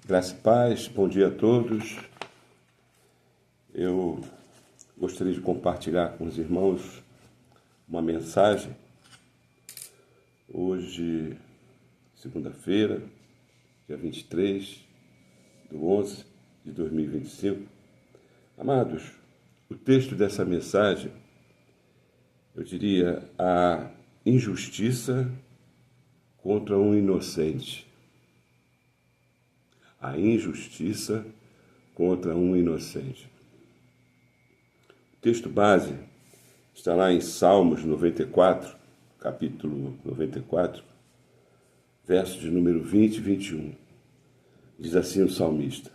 Graça e paz, bom dia a todos. Eu gostaria de compartilhar com os irmãos uma mensagem. Hoje, segunda-feira, dia 23/11/2025. Amados, o texto dessa mensagem, eu diria, a injustiça contra um inocente. A injustiça contra um inocente. O texto base está lá em Salmos 94, capítulo 94, versos de número 20 e 21. Diz assim o salmista: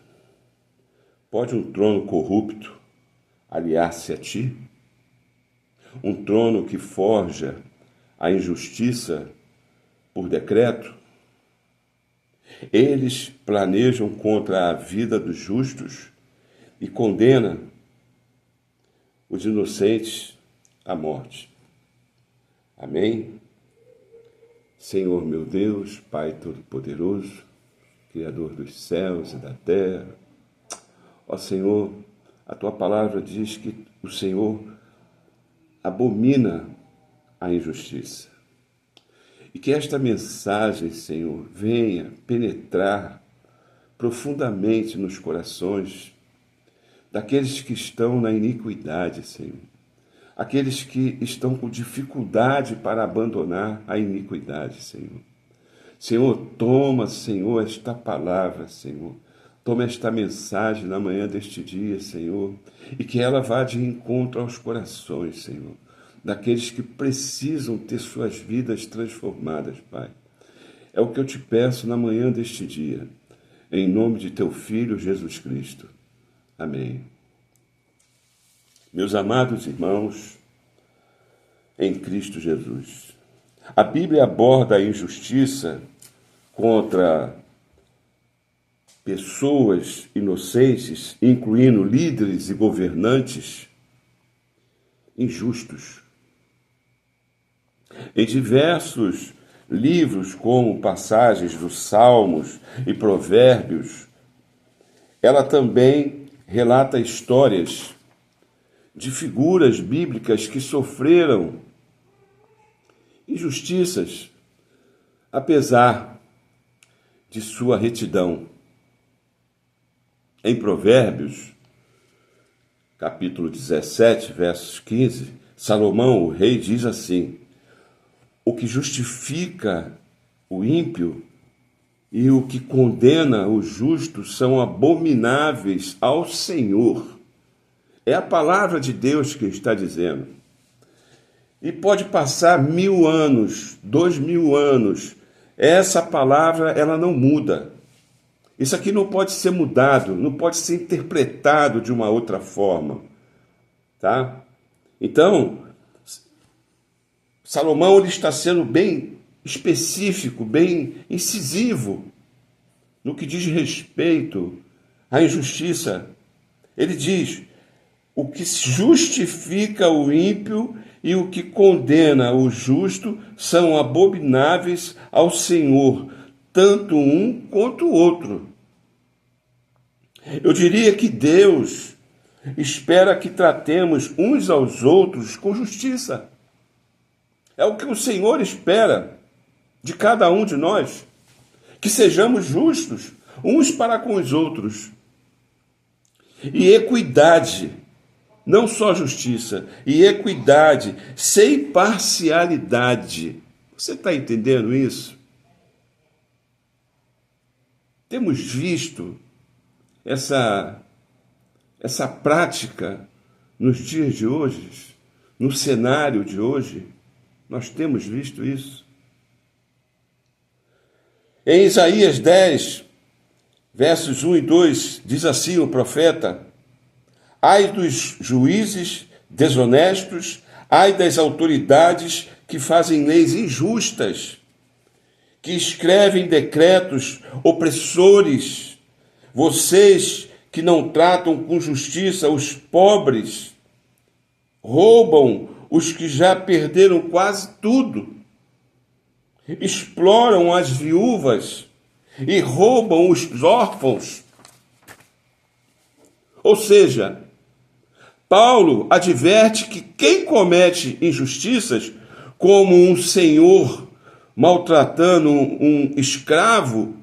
Pode um trono corrupto aliar-se a ti? Um trono que forja a injustiça por decreto? Eles planejam contra a vida dos justos e condenam os inocentes à morte. Amém? Senhor meu Deus, Pai Todo-Poderoso, Criador dos céus e da terra, ó Senhor, a Tua palavra diz que o Senhor abomina a injustiça. E que esta mensagem, Senhor, venha penetrar profundamente nos corações daqueles que estão na iniquidade, Senhor. Aqueles que estão com dificuldade para abandonar a iniquidade, Senhor. Senhor, toma, Senhor, esta palavra, Senhor. Toma esta mensagem na manhã deste dia, Senhor, e que ela vá de encontro aos corações, Senhor, daqueles que precisam ter suas vidas transformadas, Pai. É o que eu te peço na manhã deste dia, em nome de Teu Filho, Jesus Cristo. Amém. Meus amados irmãos, em Cristo Jesus, a Bíblia aborda a injustiça contra pessoas inocentes, incluindo líderes e governantes injustos. Em diversos livros, como passagens dos Salmos e Provérbios, ela também relata histórias de figuras bíblicas que sofreram injustiças, apesar de sua retidão. Em Provérbios, capítulo 17, versos 15, Salomão, o rei, diz assim: o que justifica o ímpio e o que condena o justo são abomináveis ao Senhor. É a palavra de Deus que está dizendo. E pode passar 1000 anos, 2000 anos, essa palavra ela não muda. Isso aqui não pode ser mudado, não pode ser interpretado de uma outra forma, tá? Então, Salomão ele está sendo bem específico, bem incisivo no que diz respeito à injustiça. Ele diz: o que justifica o ímpio e o que condena o justo são abomináveis ao Senhor, tanto um quanto o outro. Eu diria que Deus espera que tratemos uns aos outros com justiça. É o que o Senhor espera de cada um de nós, que sejamos justos uns para com os outros. E equidade, não só justiça, e equidade, sem parcialidade. Você está entendendo isso? Temos visto essa prática nos dias de hoje, no cenário de hoje. Nós temos visto isso. Em Isaías 10, versos 1 e 2, diz assim o profeta: ai dos juízes desonestos, ai das autoridades que fazem leis injustas, que escrevem decretos opressores, vocês que não tratam com justiça os pobres, roubam os que já perderam quase tudo, exploram as viúvas e roubam os órfãos. Ou seja, Paulo adverte que quem comete injustiças, como um senhor maltratando um escravo,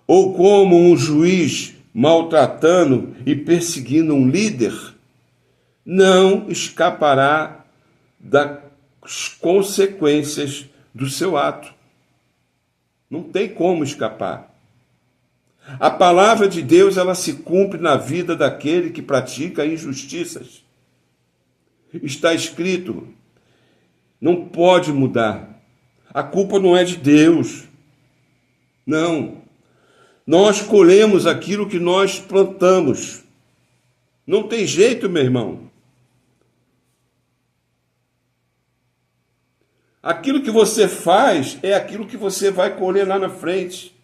ou como um juiz maltratando e perseguindo um líder, não escapará das consequências do seu ato. Não tem como escapar. A palavra de Deus, ela se cumpre na vida daquele que pratica injustiças. Está escrito, não pode mudar. A culpa não é de Deus. Não. Nós colhemos aquilo que nós plantamos. Não tem jeito, meu irmão. Aquilo que você faz é aquilo que você vai colher lá na frente.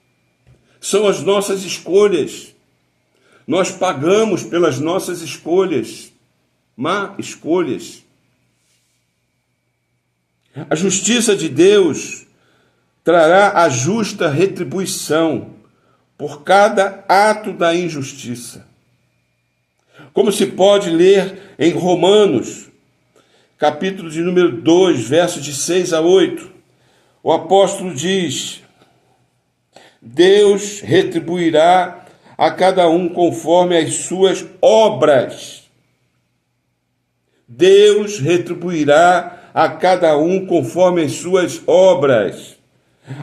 São as nossas escolhas. Nós pagamos pelas nossas escolhas, má escolhas. A justiça de Deus trará a justa retribuição por cada ato da injustiça. Como se pode ler em Romanos, capítulo de número 2, versos de 6 a 8, o apóstolo diz: Deus retribuirá a cada um conforme as suas obras. Deus retribuirá a cada um conforme as suas obras.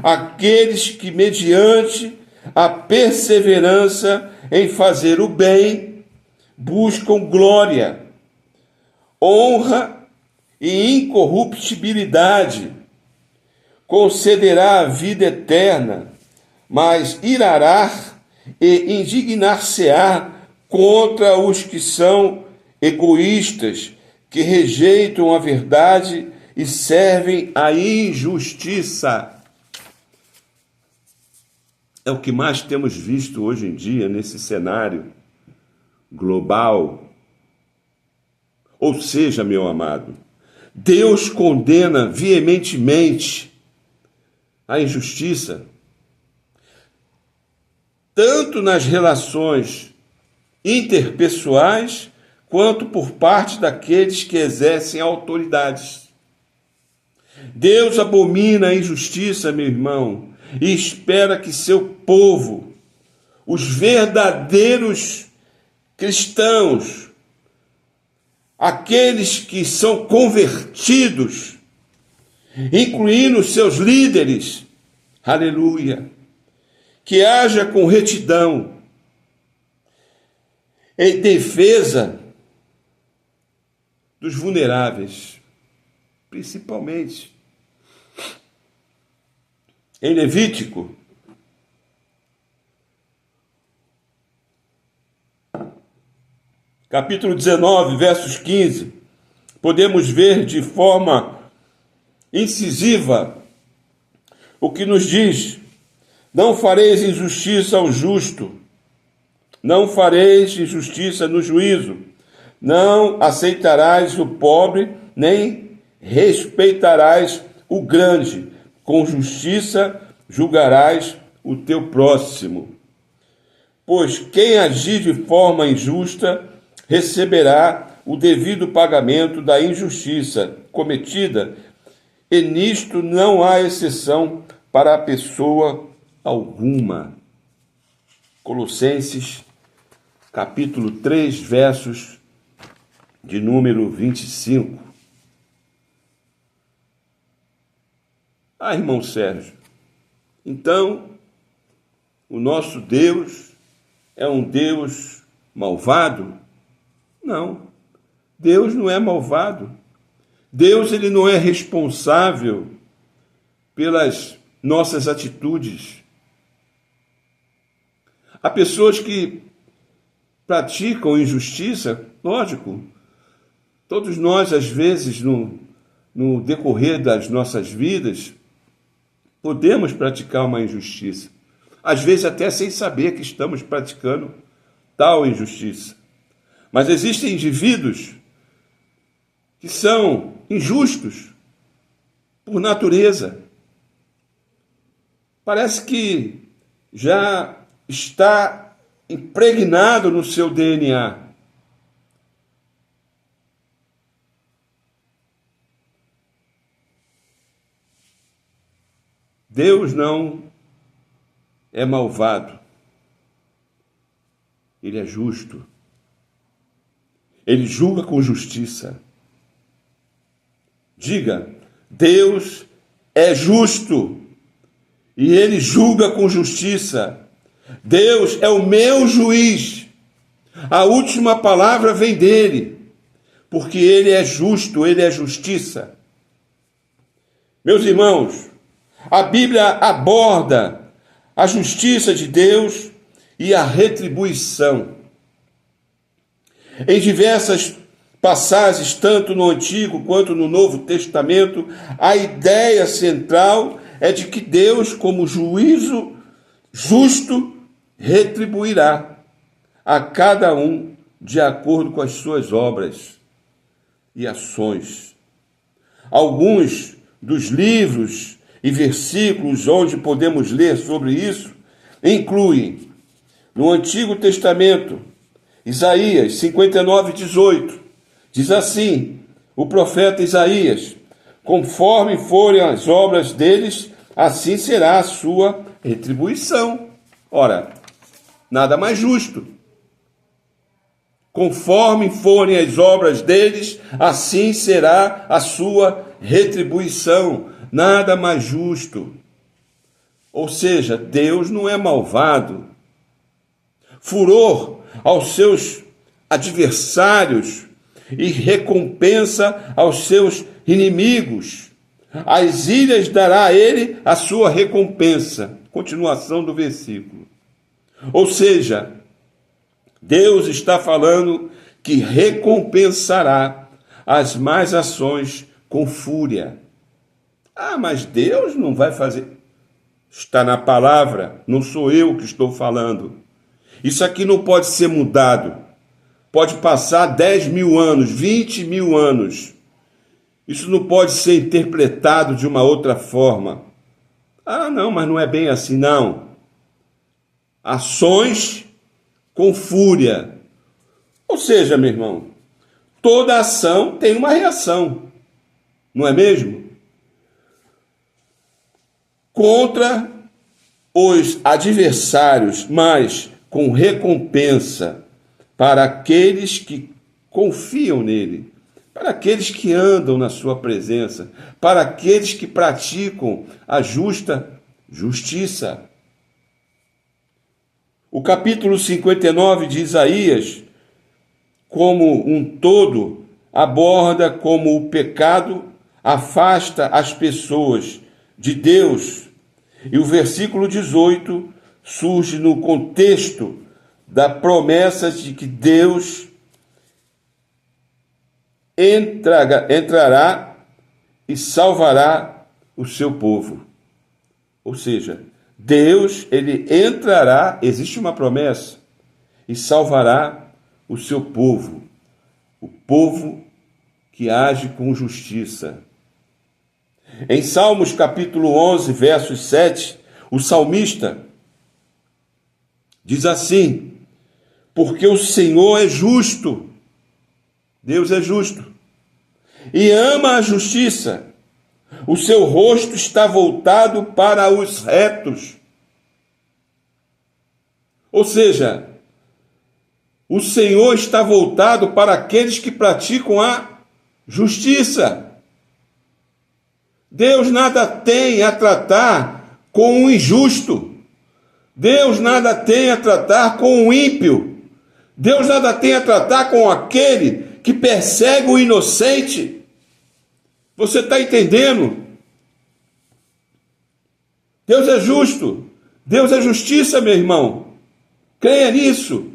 Aqueles que, mediante a perseverança em fazer o bem, buscam glória, honra e incorruptibilidade, concederá a vida eterna, mas irará e indignar-se-á contra os que são egoístas, que rejeitam a verdade e servem à injustiça. É o que mais temos visto hoje em dia nesse cenário global. Ou seja, meu amado, Deus condena veementemente a injustiça, tanto nas relações interpessoais, quanto por parte daqueles que exercem autoridades. Deus abomina a injustiça, meu irmão, e espera que seu povo, os verdadeiros cristãos, aqueles que são convertidos, incluindo seus líderes, aleluia, que haja com retidão, em defesa dos vulneráveis, principalmente. Em Levítico, capítulo 19, versos 15, podemos ver de forma incisiva o que nos diz: não fareis injustiça ao justo, não fareis injustiça no juízo, não aceitarás o pobre, nem respeitarás o grande, com justiça julgarás o teu próximo. Pois quem agir de forma injusta receberá o devido pagamento da injustiça cometida, e nisto não há exceção para a pessoa alguma. Colossenses, capítulo 3, versos de número 25. Irmão Sérgio, então, o nosso Deus é um Deus malvado? Não, Deus não é malvado. Deus, ele não é responsável pelas nossas atitudes. Há pessoas que praticam injustiça, lógico. Todos nós, às vezes, no decorrer das nossas vidas, podemos praticar uma injustiça. Às vezes até sem saber que estamos praticando tal injustiça. Mas existem indivíduos que são injustos por natureza. Parece que já está impregnado no seu DNA. Deus não é malvado. Ele é justo. Ele julga com justiça. Diga, Deus é justo e Ele julga com justiça. Deus é o meu juiz. A última palavra vem dele, porque Ele é justo, Ele é justiça. Meus irmãos, a Bíblia aborda a justiça de Deus e a retribuição. Em diversas passagens, tanto no Antigo quanto no Novo Testamento, a ideia central é de que Deus, como juízo justo, retribuirá a cada um de acordo com as suas obras e ações. Alguns dos livros e versículos onde podemos ler sobre isso incluem, no Antigo Testamento, Isaías 59:18, diz assim, o profeta Isaías, conforme forem as obras deles, assim será a sua retribuição. Ora, nada mais justo. Conforme forem as obras deles, assim será a sua retribuição. Nada mais justo. Ou seja, Deus não é malvado. Furor aos seus adversários e recompensa aos seus inimigos. As ilhas dará a ele a sua recompensa. Continuação do versículo. Ou seja, Deus está falando que recompensará as más ações com fúria. Ah, mas Deus não vai fazer. Está na palavra, não sou eu que estou falando. Isso aqui não pode ser mudado. Pode passar 10 mil anos, 20 mil anos. Isso não pode ser interpretado de uma outra forma. Ah, não, mas não é bem assim, não. Ações com fúria. Ou seja, meu irmão, toda ação tem uma reação. Não é mesmo? Contra os adversários, mas com recompensa para aqueles que confiam nele, para aqueles que andam na sua presença, para aqueles que praticam a justiça. O capítulo 59 de Isaías, como um todo, aborda como o pecado afasta as pessoas de Deus. E o versículo 18 surge no contexto da promessa de que Deus entrará e salvará o seu povo. Ou seja, Deus, ele entrará, existe uma promessa, e salvará o seu povo, o povo que age com justiça. Em Salmos capítulo 11, versos 7, o salmista diz assim, porque o Senhor é justo, Deus é justo, e ama a justiça, o seu rosto está voltado para os retos. Ou seja, o Senhor está voltado para aqueles que praticam a justiça. Deus nada tem a tratar com o injusto. Deus nada tem a tratar com o ímpio. Deus nada tem a tratar com aquele que persegue o inocente. Você está entendendo? Deus é justo. Deus é justiça, meu irmão. Creia nisso.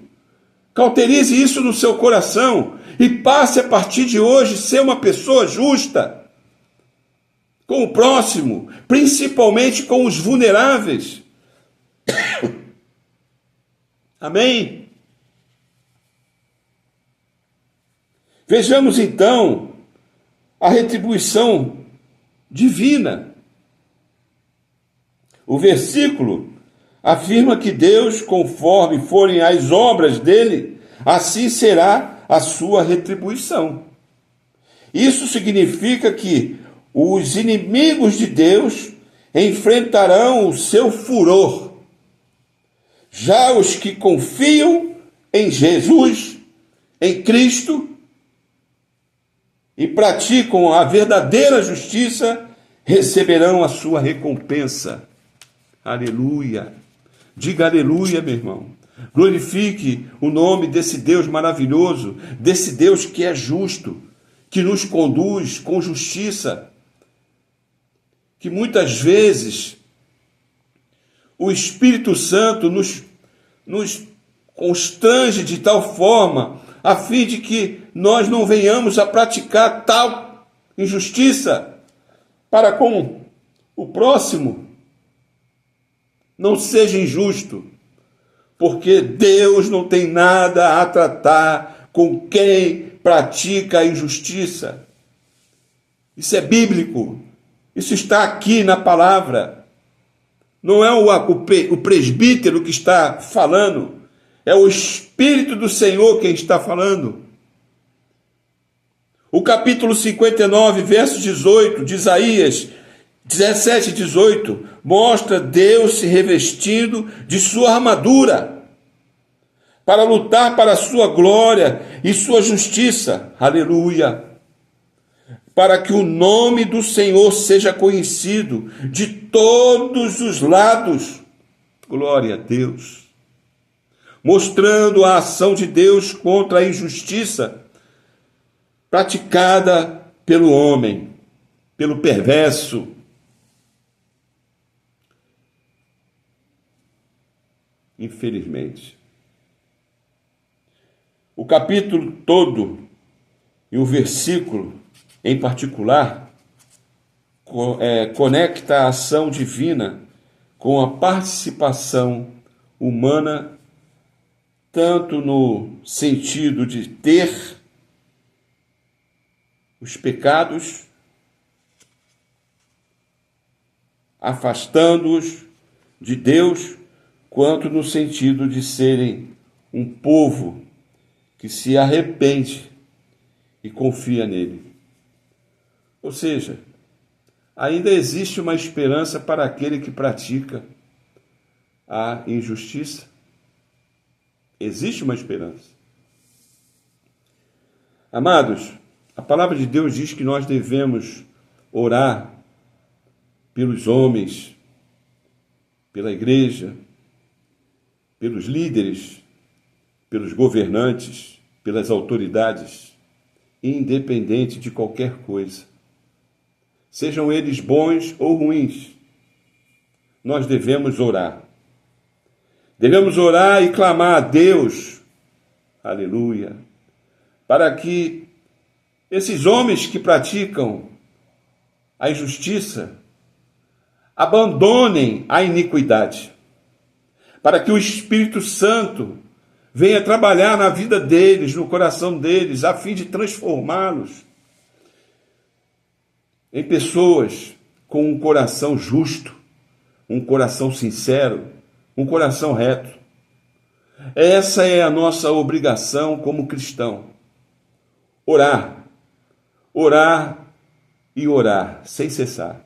Cauterize isso no seu coração e passe a partir de hoje ser uma pessoa justa com o próximo, principalmente com os vulneráveis. Amém? Vejamos então a retribuição divina. O versículo afirma que Deus, conforme forem as obras dele, assim será a sua retribuição. Isso significa que os inimigos de Deus enfrentarão o seu furor. Já os que confiam em Jesus, em Cristo, e praticam a verdadeira justiça, receberão a sua recompensa. Aleluia! Diga aleluia, meu irmão. Glorifique o nome desse Deus maravilhoso, desse Deus que é justo, que nos conduz com justiça, que muitas vezes o Espírito Santo nos constrange de tal forma, a fim de que nós não venhamos a praticar tal injustiça para com o próximo. Não seja injusto, porque Deus não tem nada a tratar com quem pratica a injustiça. Isso é bíblico, isso está aqui na palavra. Não é o presbítero que está falando, é o Espírito do Senhor quem está falando. O capítulo 59, verso 18 de Isaías 17 e 18 mostra Deus se revestindo de sua armadura para lutar para a sua glória e sua justiça. Aleluia! Para que o nome do Senhor seja conhecido de todos os lados. Glória a Deus! Mostrando a ação de Deus contra a injustiça praticada pelo homem, pelo perverso. Infelizmente. O capítulo todo e o versículo em particular conecta a ação divina com a participação humana, tanto no sentido de ter os pecados, afastando-os de Deus, quanto no sentido de serem um povo que se arrepende e confia nele. Ou seja, ainda existe uma esperança para aquele que pratica a injustiça. Existe uma esperança. Amados, a palavra de Deus diz que nós devemos orar pelos homens, pela igreja, pelos líderes, pelos governantes, pelas autoridades, independente de qualquer coisa. Sejam eles bons ou ruins, nós devemos orar. Devemos orar e clamar a Deus, aleluia, para que esses homens que praticam a injustiça abandonem a iniquidade, para que o Espírito Santo venha trabalhar na vida deles, no coração deles, a fim de transformá-los em pessoas com um coração justo, um coração sincero, um coração reto. Essa é a nossa obrigação como cristão. Orar, orar e orar, sem cessar.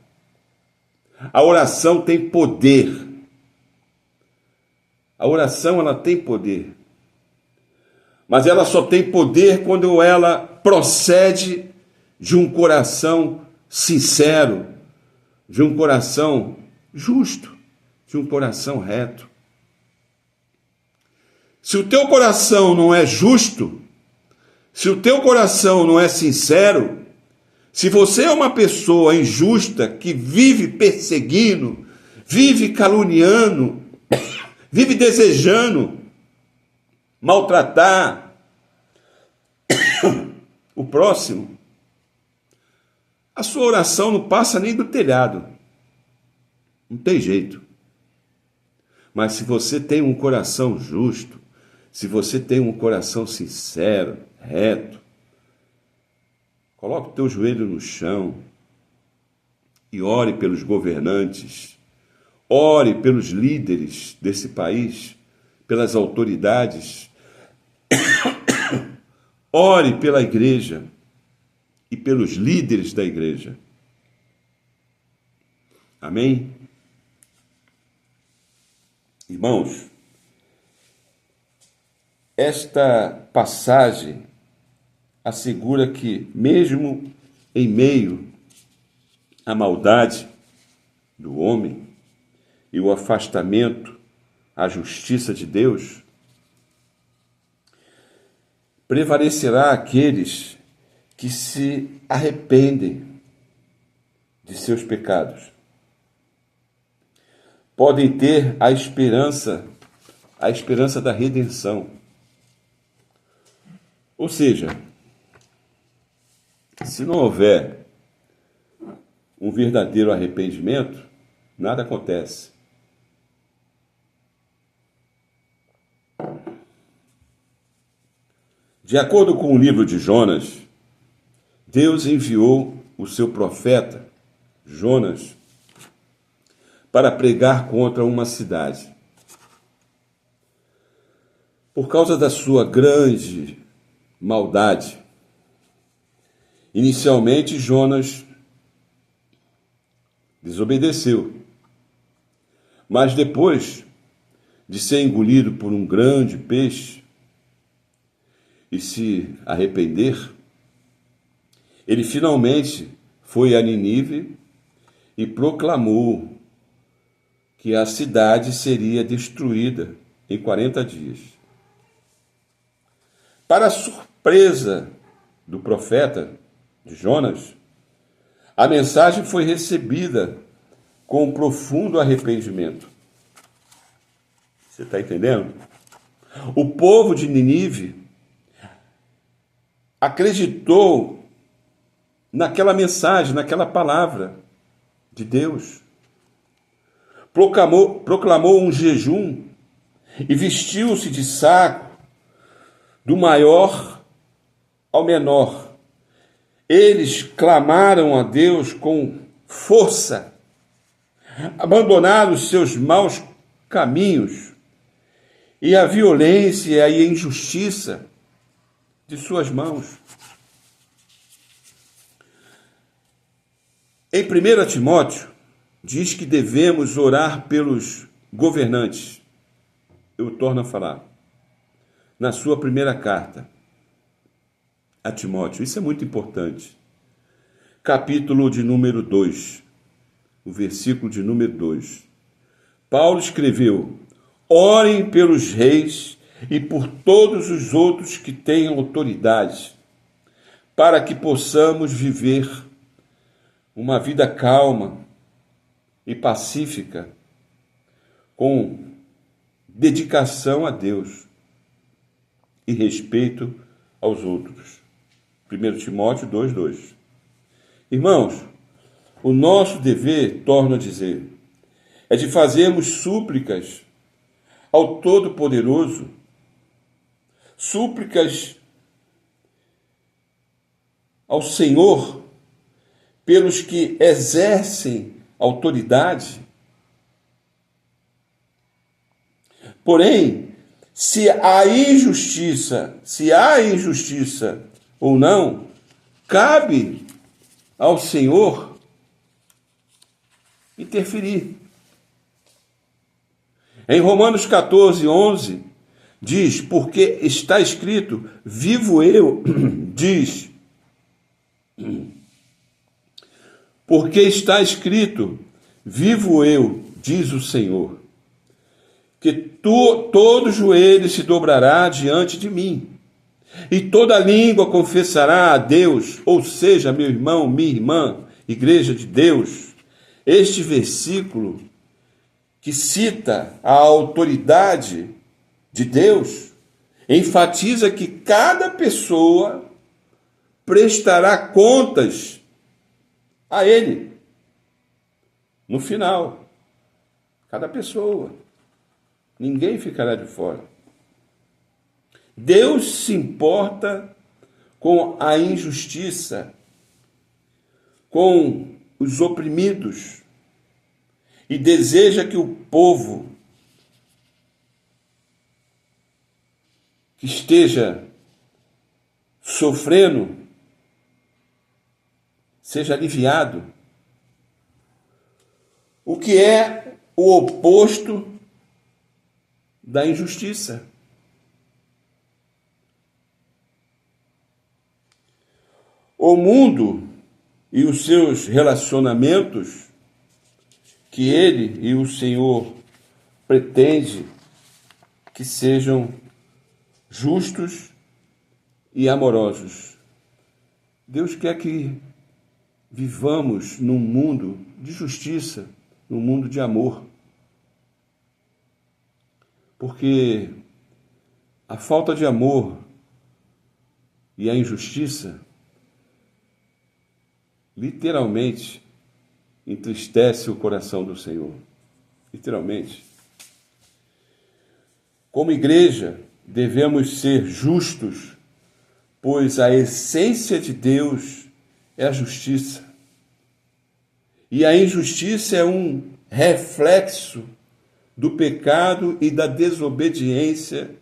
A oração tem poder. A oração, ela tem poder. Mas ela só tem poder quando ela procede de um coração sincero, de um coração justo, de um coração reto. Se o teu coração não é justo, se o teu coração não é sincero, se você é uma pessoa injusta que vive perseguindo, vive caluniando, vive desejando maltratar o próximo, a sua oração não passa nem do telhado. Não tem jeito. Mas se você tem um coração justo, se você tem um coração sincero, reto, coloque o teu joelho no chão e ore pelos governantes, ore pelos líderes desse país, pelas autoridades, ore pela igreja e pelos líderes da igreja. Amém? Irmãos, esta passagem assegura que, mesmo em meio à maldade do homem e o afastamento à justiça de Deus, prevalecerá aqueles que se arrependem de seus pecados. Podem ter a esperança da redenção. Ou seja, se não houver um verdadeiro arrependimento, nada acontece. De acordo com o livro de Jonas, Deus enviou o seu profeta, Jonas, para pregar contra uma cidade. Por causa da sua grande maldade, inicialmente Jonas desobedeceu, mas depois de ser engolido por um grande peixe e se arrepender, ele finalmente foi a Nínive e proclamou que a cidade seria destruída em 40 dias. Para a surpresa do profeta de Jonas, a mensagem foi recebida com um profundo arrependimento. Você está entendendo? O povo de Nínive acreditou naquela mensagem, naquela palavra de Deus. Proclamou um jejum e vestiu-se de saco, do maior ao menor. Eles clamaram a Deus com força, abandonaram os seus maus caminhos e a violência e a injustiça de suas mãos. Em 1 Timóteo, diz que devemos orar pelos governantes. Eu torno a falar. Na sua primeira carta a Timóteo. Isso é muito importante. Capítulo de número 2, o versículo de número 2. Paulo escreveu: orem pelos reis e por todos os outros que têm autoridade, para que possamos viver uma vida calma e pacífica, com dedicação a Deus e respeito aos outros. 1 Timóteo 2:2. Irmãos, o nosso dever, torno a dizer, é de fazermos súplicas ao Todo-Poderoso, súplicas ao Senhor pelos que exercem autoridade. Porém, se há injustiça ou não, cabe ao Senhor interferir. Em Romanos 14:11, diz, porque está escrito, vivo eu, diz, porque está escrito, vivo eu, diz o Senhor, que todo joelho se dobrará diante de mim, e toda língua confessará a Deus, ou seja, meu irmão, minha irmã, igreja de Deus. Este versículo que cita a autoridade de Deus enfatiza que cada pessoa prestará contas a Ele no final. Cada pessoa. Ninguém ficará de fora. Deus se importa com a injustiça, com os oprimidos. e deseja que o povo que esteja sofrendo seja aliviado. O que é o oposto da injustiça? O mundo e os seus relacionamentos que ele e o Senhor pretende que sejam justos e amorosos. Deus quer que vivamos num mundo de justiça, num mundo de amor. Porque a falta de amor e a injustiça literalmente entristece o coração do Senhor. Literalmente. Como igreja, devemos ser justos, pois a essência de Deus é a justiça. E a injustiça é um reflexo do pecado e da desobediência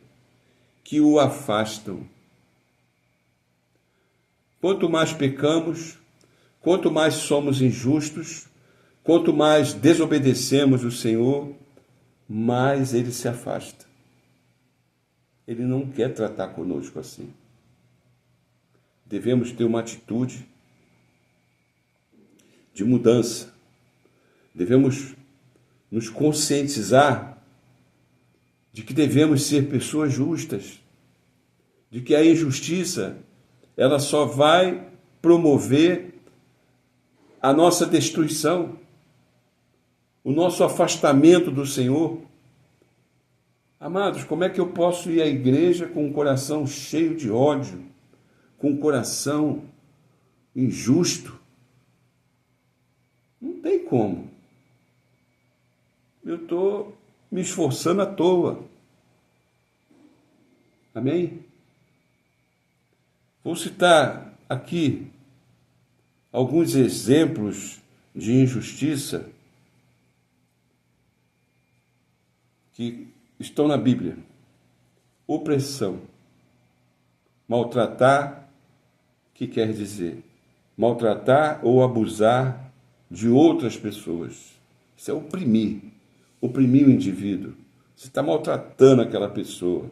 que o afastam. Quanto mais pecamos, quanto mais somos injustos, quanto mais desobedecemos o Senhor, mais ele se afasta. Ele não quer tratar conosco assim. Devemos ter uma atitude de mudança. Devemos nos conscientizar de que devemos ser pessoas justas, de que a injustiça ela só vai promover a nossa destruição, o nosso afastamento do Senhor. Amados, como é que eu posso ir à igreja com um coração cheio de ódio, com um coração injusto? Não tem como. Eu estou me esforçando à toa. Amém? Vou citar aqui alguns exemplos de injustiça que estão na Bíblia. Opressão. Maltratar, que quer dizer? Maltratar ou abusar de outras pessoas. Isso é oprimir. Oprimir o indivíduo. Você está maltratando aquela pessoa.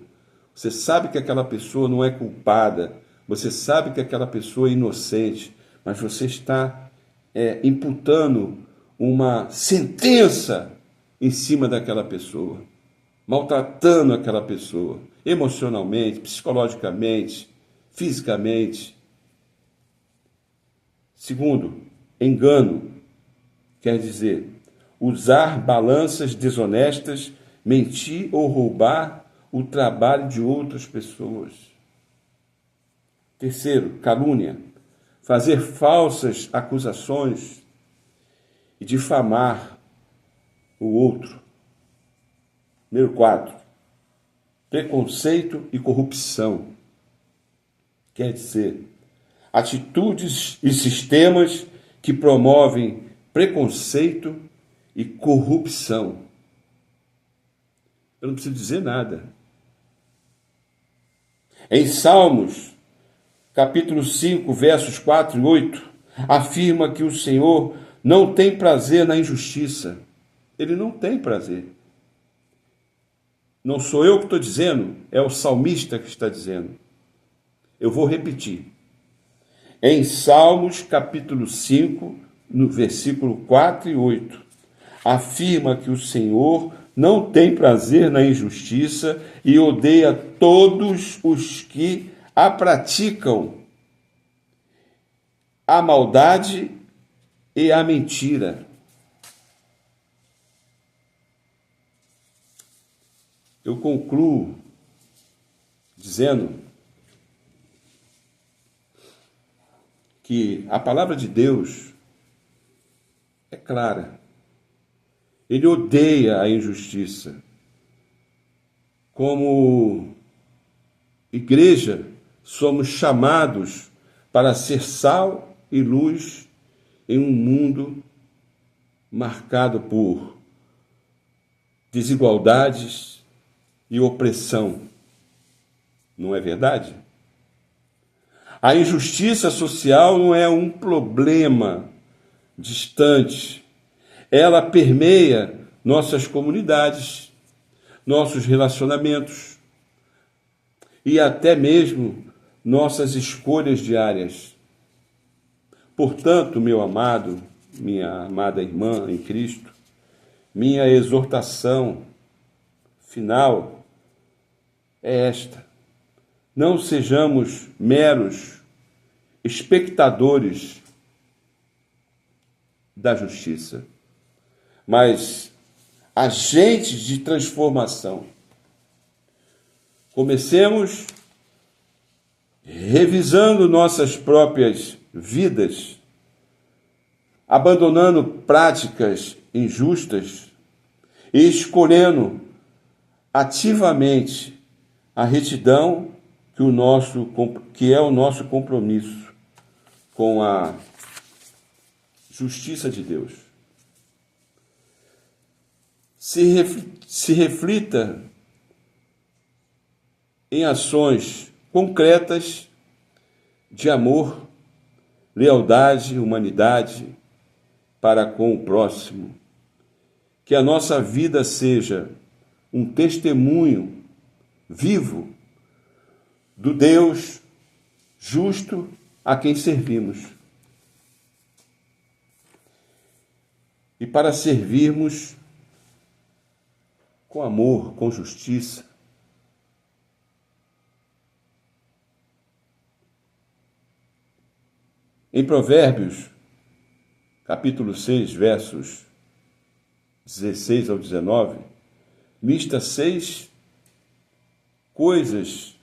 Você sabe que aquela pessoa não é culpada. Você sabe que aquela pessoa é inocente. Mas você está imputando uma sentença em cima daquela pessoa. Maltratando aquela pessoa. Emocionalmente, psicologicamente, fisicamente. Segundo, engano. Quer dizer, usar balanças desonestas, mentir ou roubar o trabalho de outras pessoas. Terceiro, calúnia. Fazer falsas acusações e difamar o outro. Número 4, preconceito e corrupção. Quer dizer, atitudes e sistemas que promovem preconceito e corrupção. Eu não preciso dizer nada. Em Salmos, capítulo 5, versos 4 e 8, afirma que o Senhor não tem prazer na injustiça. Ele não tem prazer. Não sou eu que estou dizendo, é o salmista que está dizendo. Eu vou repetir. Em Salmos, capítulo 5, no versículo 4 e 8, afirma que o Senhor não tem prazer na injustiça e odeia todos os que a praticam, a maldade e a mentira. Eu concluo dizendo que a palavra de Deus é clara. Ele odeia a injustiça. Como igreja, somos chamados para ser sal e luz em um mundo marcado por desigualdades e opressão. Não é verdade? A injustiça social não é um problema distante. Ela permeia nossas comunidades, nossos relacionamentos e até mesmo nossas escolhas diárias. Portanto, meu amado, minha amada irmã em Cristo, minha exortação final é esta: não sejamos meros espectadores da justiça, mas agentes de transformação. Comecemos revisando nossas próprias vidas, abandonando práticas injustas e escolhendo ativamente a retidão que é o nosso compromisso com a justiça de Deus. Se reflita em ações concretas de amor, lealdade, humanidade para com o próximo. Que a nossa vida seja um testemunho vivo do Deus justo a quem servimos. E para servirmos com amor, com justiça, em Provérbios, capítulo 6, versos 16 ao 19, lista 6 coisas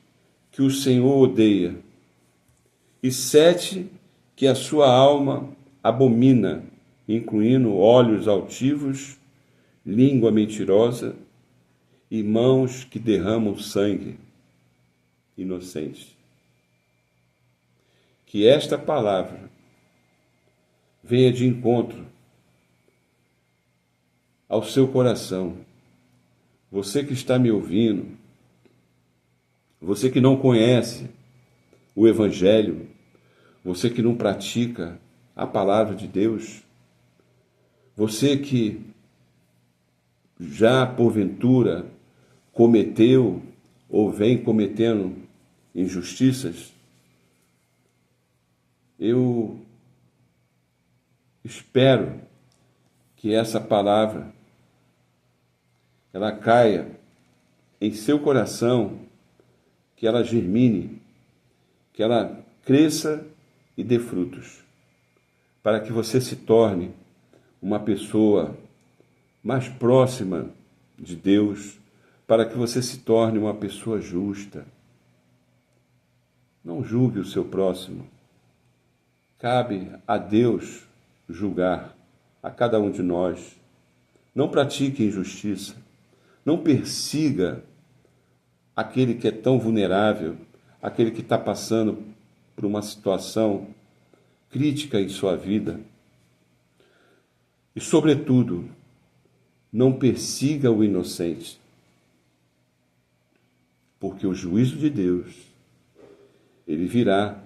que o Senhor odeia e 7 que a sua alma abomina, incluindo olhos altivos, língua mentirosa e mãos que derramam sangue inocente. Que esta palavra venha de encontro ao seu coração. Você que está me ouvindo, você que não conhece o Evangelho, você que não pratica a palavra de Deus, você que já porventura cometeu ou vem cometendo injustiças, eu espero que essa palavra ela caia em seu coração, que ela germine, que ela cresça e dê frutos, para que você se torne uma pessoa mais próxima de Deus, para que você se torne uma pessoa justa. Não julgue o seu próximo. Cabe a Deus julgar a cada um de nós. Não pratique injustiça. Não persiga aquele que é tão vulnerável, aquele que está passando por uma situação crítica em sua vida. E, sobretudo, não persiga o inocente, porque o juízo de Deus, ele virá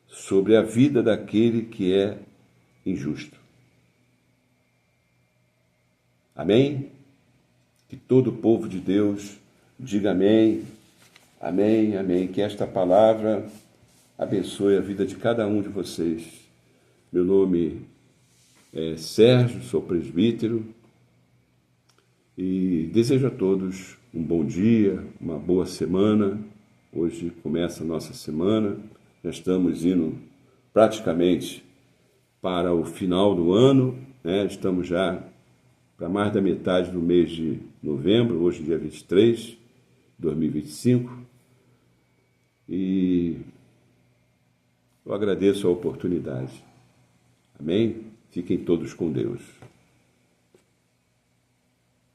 sobre a vida daquele que é injusto. Amém? Que todo o povo de Deus diga amém, amém, amém. Que esta palavra abençoe a vida de cada um de vocês. Meu nome é Sérgio, sou presbítero e desejo a todos um bom dia, uma boa semana. Hoje começa a nossa semana, já estamos indo praticamente para o final do ano, né? Estamos já para mais da metade do mês de novembro, hoje dia 23 de 2025, e eu agradeço a oportunidade. Amém? Fiquem todos com Deus.